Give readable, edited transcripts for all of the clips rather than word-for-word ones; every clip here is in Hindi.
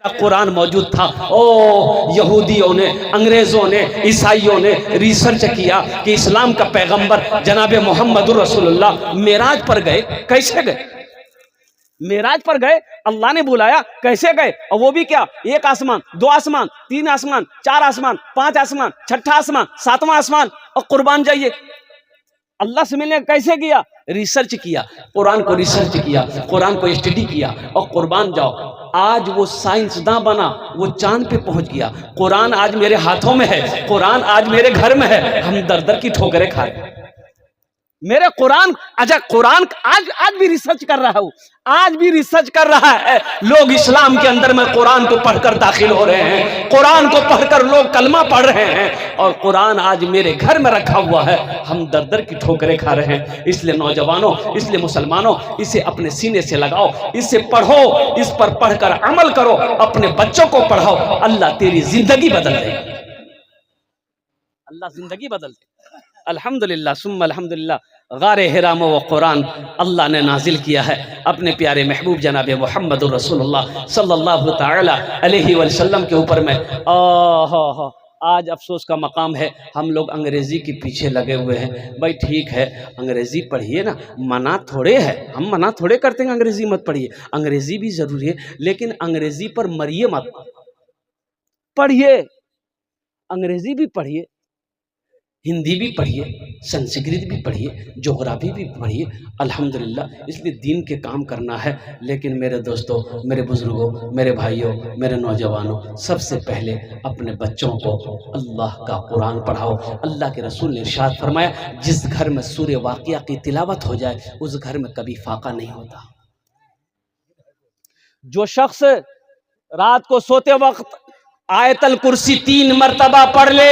कुरान मौजूद था। ओ यहूदियों ने, अंग्रेज़ों ने, ईसाइयों ने रिसर्च किया कि इस्लाम का पैगंबर जनाब मोहम्मद रसूलुल्लाह मेराज पर गए। कैसे गए? मेराज पर गए, अल्लाह ने बुलाया, कैसे गए? और वो भी क्या, एक आसमान, दो आसमान, तीन आसमान, चार आसमान, पांच आसमान, छठा आसमान, सातवां आसमान, और कुर्बान जाइए। अल्लाह से मिलने कैसे किया? रिसर्च किया, कुरान को रिसर्च किया, कुरान को स्टडी किया, और कुर्बान जाओ। आज वो साइंसदान बना, वो चांद पे पहुंच गया। कुरान आज मेरे हाथों में है, कुरान आज मेरे घर में है, हम दर दर की ठोकरें खा रहे हैं। मेरे कुरान, अच्छा कुरान आज भी रिसर्च कर रहा हूं, आज भी रिसर्च कर रहा है। लोग इस्लाम के अंदर में कुरान को पढ़कर दाखिल हो रहे हैं, कुरान को पढ़कर लोग कलमा पढ़ रहे हैं, और कुरान आज मेरे घर में रखा हुआ है, हम दर दर की ठोकरें खा रहे हैं। इसलिए नौजवानों, इसलिए मुसलमानों, इसे अपने सीने से लगाओ, इसे पढ़ो, इस पर पढ़कर अमल करो, अपने बच्चों को पढ़ाओ। अल्लाह तेरी जिंदगी बदल देगा, अल्लाह जिंदगी बदल देगा। अल्हम्दुलिल्लाह सुम्मा अल्हम्दुलिल्लाह, गारे हिरा में वो कुरान अल्लाह ने नाजिल किया है अपने प्यारे महबूब जनाब मोहम्मद रसूलुल्लाह सल्लल्लाहु ताला अलैहि वसल्लम के ऊपर में। आज अफसोस का मकाम है, हम लोग अंग्रेज़ी के पीछे लगे हुए हैं। भाई ठीक है, अंग्रेज़ी पढ़िए ना, मना थोड़े है, हम मना थोड़े करते हैं अंग्रेज़ी मत पढ़िए, अंग्रेज़ी भी ज़रूरी है, लेकिन अंग्रेज़ी पर मरिए मत, पढ़िए, अंग्रेज़ी भी पढ़िए, हिंदी भी पढ़िए, संस्कृत भी पढ़िए, ज्योग्राफी भी पढ़िए। अल्हम्दुलिल्लाह, इसलिए दीन के काम करना है। लेकिन मेरे दोस्तों, मेरे बुजुर्गों, मेरे भाइयों, मेरे नौजवानों, सबसे पहले अपने बच्चों को अल्लाह का कुरान पढ़ाओ। अल्लाह के रसूल ने इरशाद फरमाया, जिस घर में सूरे वाक़िया की तिलावत हो जाए, उस घर में कभी फाका नहीं होता। जो शख्स रात को सोते वक्त आयतल कुर्सी 3 मरतबा पढ़ ले,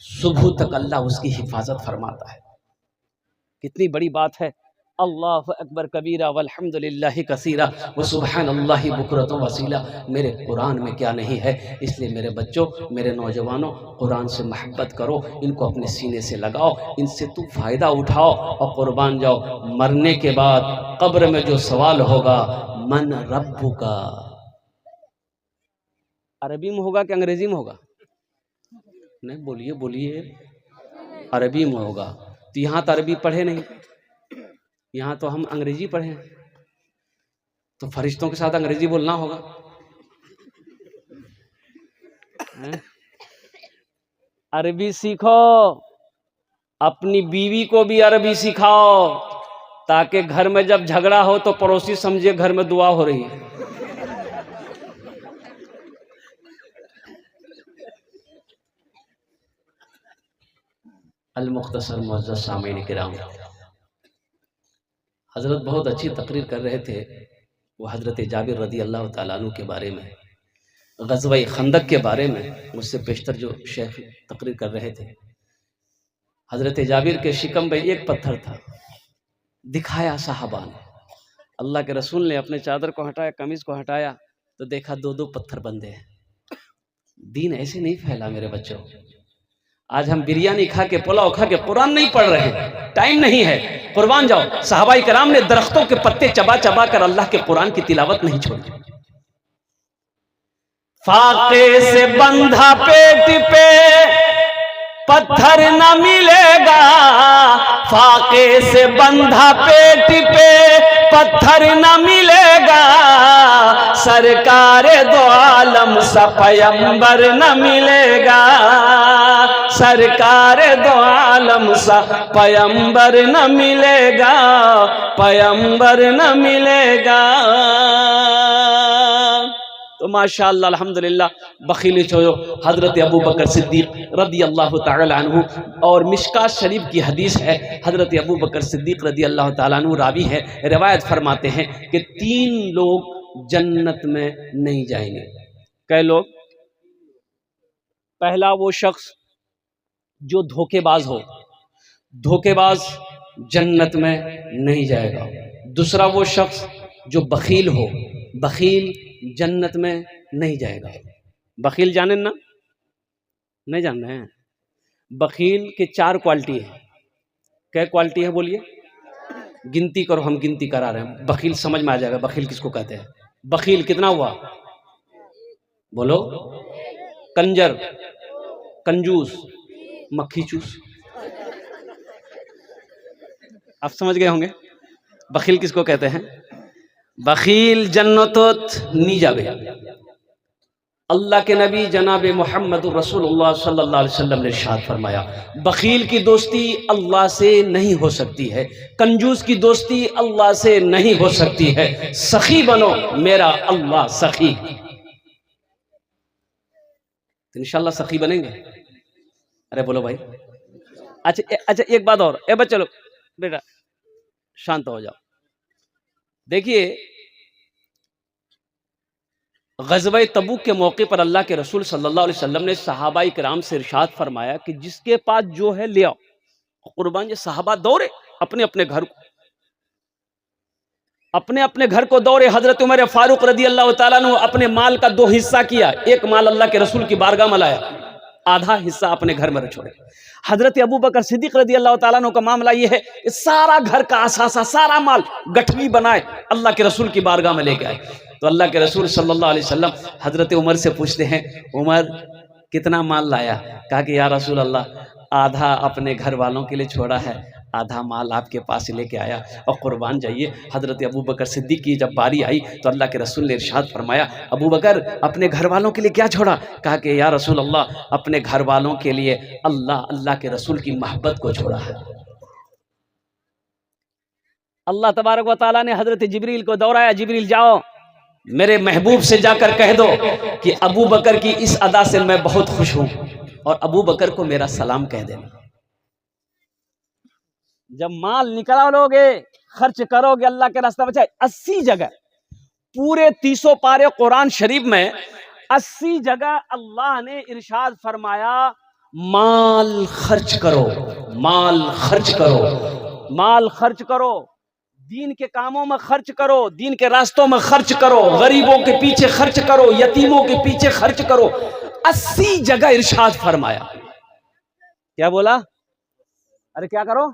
सुबह तक अल्लाह उसकी हिफाजत फरमाता है। कितनी बड़ी बात है। अल्लाह अकबर कबीरा वल्हम्दुलिल्लाहि कसीरा व सुब्हानल्लाहि बुकरतु वसीला। मेरे कुरान में क्या नहीं है। इसलिए मेरे बच्चों, मेरे नौजवानों, कुरान से मोहब्बत करो, इनको अपने सीने से लगाओ, इनसे तू फ़ायदा उठाओ और कुर्बान जाओ। मरने के बाद कब्र में जो सवाल होगा, मन रब्बुका, अरबी में होगा कि अंग्रेजी में होगा? नहीं, बोलिए बोलिए, अरबी में होगा। तो यहाँ तो अरबी पढ़े नहीं, यहाँ तो हम अंग्रेजी पढ़े, तो फरिश्तों के साथ अंग्रेजी बोलना होगा। अरबी सीखो, अपनी बीवी को भी अरबी सिखाओ, ताकि घर में जब झगड़ा हो तो पड़ोसी समझे घर में दुआ हो रही है। अल-मुख्तसर मुअज़्ज़ज़ सामीन किराम, हज़रत बहुत अच्छी तकरीर कर रहे थे। वो हज़रत जाबिर रदी अल्लाह ताला अन्हु के बारे में, ग़ज़वा-ए खंदक के बारे में मुझसे पेशतर जो शेख तकरीर कर रहे थे। हज़रत जाबिर के शिकम पे एक पत्थर था, दिखाया साहबा ने। अल्लाह के रसूल ने अपने चादर को हटाया, कमीज़ को हटाया, तो देखा 2-2 पत्थर बंधे हैं। दीन ऐसे नहीं फैला मेरे बच्चों। आज हम बिरयानी खा के, पुलाव खा के कुरान नहीं पढ़ रहे हैं, टाइम नहीं है। कुर्बान जाओ। सहाबाई कराम ने दरख्तों के पत्ते चबा चबा कर अल्लाह के कुरान की तिलावत नहीं छोड़ी। फाके से बंधा पेट पे पत्थर न मिलेगा, फाके से बंधा पेट पे पत्थर न मिलेगा, सरकार दो आलम सा पैगंबर न मिलेगा, सरकार दो आलम सा पैगंबर न मिलेगा, पैगंबर न मिलेगा। तो माशाअल्लाह अल्हम्दुलिल्लाह, बखीली छोड़ो। हज़रत अबू बकर सिद्दीक़ रदी अल्लाह ताला अन्हु, और मिशकात शरीफ की हदीस है, हज़रत अबू बकर सिद्दीक़ रदी अल्लाह ताला अन्हु रावी है, रिवायत फरमाते हैं कि 3 लोग जन्नत में नहीं जाएंगे। कै लोग? पहला वो शख्स जो धोखेबाज हो, धोखेबाज जन्नत में नहीं जाएगा। दूसरा वो शख्स जो बखील हो, बखील जन्नत में नहीं जाएगा। बखील जाने ना? नहीं जानना है? बखील के 4 क्वालिटी है। क्या क्वालिटी है बोलिए? गिनती करो, हम गिनती करा रहे हैं, बखील समझ में आ जाएगा बखील किसको कहते हैं। बखील कितना हुआ? बोलो। कंजर, कंजूस, मक्खी चूस। आप समझ गए होंगे बखील किसको कहते हैं। बखील जन्नतोत नी जावे। अल्लाह के नबी जनाब मोहम्मद रसूलुल्लाह सल्लल्लाहु अलैहि वसल्लम ने इरशाद फरमाया, बखील की दोस्ती अल्लाह से नहीं हो सकती है, कंजूस की दोस्ती अल्लाह से नहीं हो सकती है। सखी बनो, मेरा अल्लाह सखी। तो इंशाल्लाह सखी बनेंगे। अरे बोलो भाई। अच्छा एक बात और। ए बच्चे लोग, बेटा शांत हो जाओ। देखिए, ग़ज़वा तबूक के मौके पर अल्लाह के रसूल सल्लल्लाहु अलैहि वसल्लम ने सहाबा इकराम से इरशाद फरमाया कि जिसके पास जो है ले आओ। कुर्बान ये सहाबा दौड़े अपने अपने घर को, अपने अपने घर को दौड़े। हजरत उमर फारूक रदी अल्लाह ताला ने अपने माल का 2 हिस्सा किया। एक माल अल्लाह के रसूल की बारगाह में लाया, आधा हिस्सा अपने घर में छोड़े। हजरत अबू बकर सिद्दीक रदी अल्लाह ताला अन्हु का मामला ये है, सारा घर का असासा, सारा माल गठरी बनाए अल्लाह के रसूल की बारगाह में लेके आए। तो अल्लाह के रसूल सल्लल्लाहु अलैहि वसल्लम हजरत उमर से पूछते हैं, उमर कितना माल लाया? कहा कि या रसूल अल्लाह, आधा अपने घर वालों के लिए छोड़ा है, आधा माल आपके पास लेके आया। और कुर्बान जाइए, हजरत अबू बकर सिद्दीक की जब बारी आई तो अल्लाह के रसूल ने इरशाद फरमाया, अबू बकर अपने घर वालों के लिए क्या छोड़ा? कहा कि या रसूल अल्लाह, अपने घर वालों के लिए अल्लाह के रसूल की मोहब्बत को छोड़ा है। अल्लाह तबारक व तआला ने हजरत जिब्रील को दौड़ाया, जिब्रील जाओ मेरे महबूब से जाकर कह दो कि अबू बकर की इस अदा से मैं बहुत खुश हूं, और अबू बकर को मेरा सलाम कह देना। जब माल निकालोगे, खर्च करोगे अल्लाह के रास्ते में, 80 जगह पूरे 300 पारे कुरान शरीफ में 80 जगह अल्लाह ने इरशाद फरमाया, माल खर्च करो, माल खर्च करो, माल खर्च करो, दीन के कामों में खर्च करो, दीन के रास्तों में खर्च करो, गरीबों के पीछे खर्च करो, यतीमों के पीछे खर्च करो। 80 जगह इरशाद फरमाया। क्या बोला? अरे क्या करो?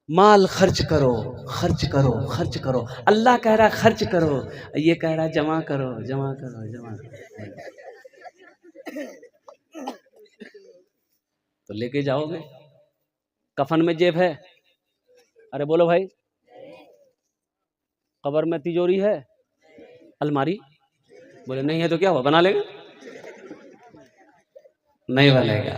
माल खर्च करो, खर्च करो, खर्च करो। अल्लाह कह रहा खर्च करो, ये कह रहा जमा करो, जमा करो, जमा करो। तो लेके जाओगे। कफन में जेब है? अरे बोलो भाई। कब्र में तिजोरी है, अलमारी? बोले नहीं है तो क्या हुआ, बना लेगा? नहीं बनेगा।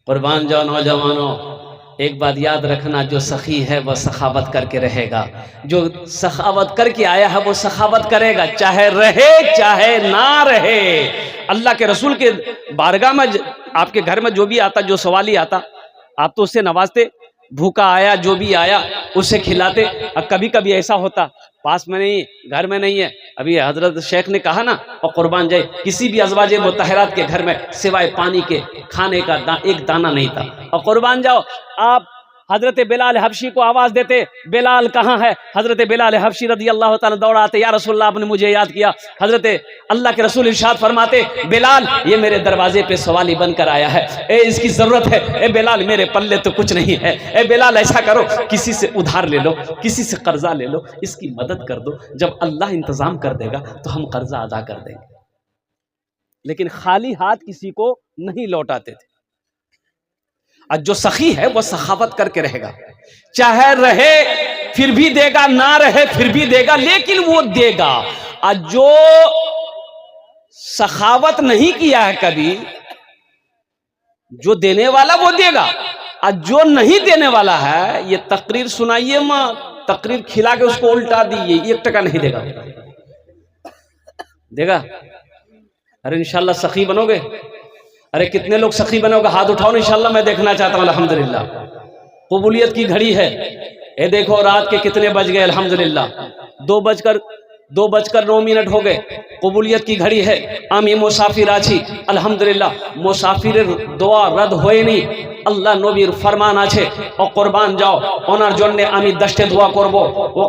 कुर्बान जाओ नौजवानों, एक बात याद रखना, जो सखी है वह सखावत करके रहेगा, जो सखावत करके आया है वो सखावत करेगा, चाहे रहे चाहे ना रहे। अल्लाह के रसूल के बारगाह में आपके घर में जो भी आता, जो सवाली आता, आप तो उससे नवाजते। भूखा आया, जो भी आया उसे खिलाते। और कभी कभी ऐसा होता पास में नहीं, घर में नहीं है, अभी हजरत शेख ने कहा ना, और कुर्बान जाए किसी भी अज़वाजे मुतहरात के घर में सिवाय पानी के खाने का एक दाना नहीं था। और कुर्बान जाओ, आप हजरत बिलाल हबशी को आवाज देते, बिलाल कहाँ है? हजरत बिलाल हबशी रदी अल्लाह ताला दौड़ाते, या रसूलल्लाह आपने मुझे याद किया। हजरत अल्लाह के रसूल इरशाद फरमाते, बिलाल ये मेरे दरवाजे पे सवाली बनकर आया है, ए इसकी जरूरत है, ए बिलाल मेरे पल्ले तो कुछ नहीं है, ए बिलाल ऐसा करो किसी से उधार ले लो, किसी से कर्जा ले लो, इसकी मदद कर दो, जब अल्लाह इंतजाम कर देगा तो हम कर्जा अदा कर देंगे। लेकिन खाली हाथ किसी को नहीं लौटाते थे। और जो सखी है वो सखावत करके रहेगा, चाहे रहे फिर भी देगा, ना रहे फिर भी देगा, लेकिन वो देगा। और जो सखावत नहीं किया है कभी, जो देने वाला वो देगा, और जो नहीं देने वाला है, ये तकरीर सुनाइए मत, तकरीर खिला के उसको उल्टा दीजिए, 1 टका नहीं देगा। देगा? अरे इंशाल्लाह सखी बनोगे? अरे कितने लोग सखी बनोगे? हाथ उठाओ इंशाल्लाह, मैं देखना चाहता हूँ। अल्हम्दुलिल्लाह कबूलियत की घड़ी है। ये देखो रात के कितने बज गए, अल्हम्दुलिल्लाह 2:09 हो गए, कबूलियत की घड़ी है। आमी मुसाफिर आछी, अल्हम्दुलिल्लाह मुसाफिर दुआ रद्द होए नहीं, আল্লাহ নবীর ফরমান আছে ও কুরবান যাও ওনার জন্য আমি 10टे दुआ করব वो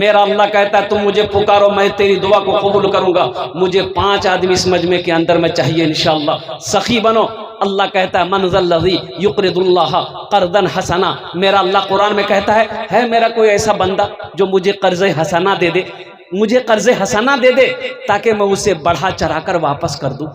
मेरा अल्लाह कहता है तुम मुझे पुकारो मैं तेरी दुआ को कबूल करूंगा। मुझे 5 आदमी इस मजमे के अंदर में चाहिए इंशाअल्लाह। सखी बनो, अल्लाह कहता है मनज़ल्लज़ी युक़रिदुल्लाह क़र्ज़न हसना। मेरा अल्लाह कुरान में कहता है मेरा कोई ऐसा बंदा जो मुझे कर्ज़ हसना दे दे, मुझे कर्ज़ हसना दे दे ताकि मैं उसे बढ़ा चढ़ा कर वापस कर दूं।